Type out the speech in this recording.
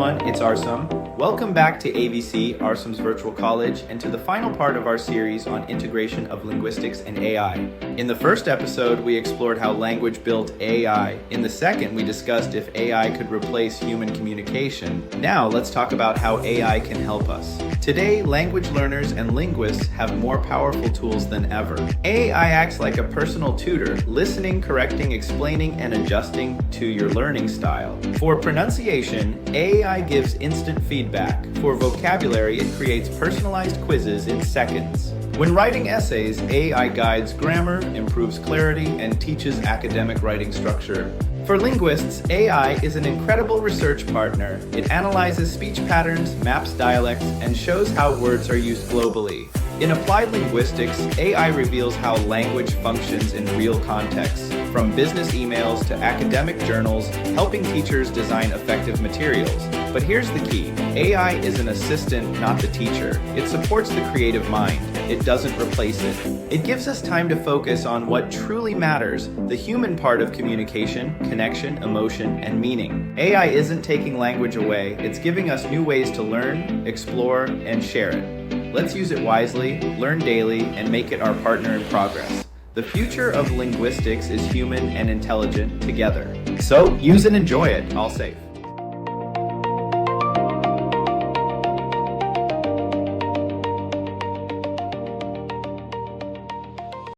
everyone, it's Arsam. Welcome back to AVC, Arsam's Virtual College, and to the final part of our series on integration of linguistics and AI. In the first episode, we explored how language built AI. In the second, we discussed if AI could replace human communication. Now, let's talk about how AI can help us. Today, language learners and linguists have more powerful tools than ever. AI acts like a personal tutor, listening, correcting, explaining, and adjusting to your learning style. For pronunciation, AI gives instant feedback. For vocabulary, it creates personalized quizzes in seconds. When writing essays, AI guides grammar, improves clarity, and teaches academic writing structure. For linguists, AI is an incredible research partner. It analyzes speech patterns, maps dialects, and shows how words are used globally. In Applied Linguistics, AI reveals how language functions in real contexts, from business emails to academic journals, helping teachers design effective materials. But here's the key. AI is an assistant, not the teacher. It supports the creative mind. It doesn't replace it. It gives us time to focus on what truly matters, the human part of communication, connection, emotion, and meaning. AI isn't taking language away. It's giving us new ways to learn, explore, and share it. Let's use it wisely, learn daily, and make it our partner in progress. The future of linguistics is human and intelligent together. So use and enjoy it, all safe.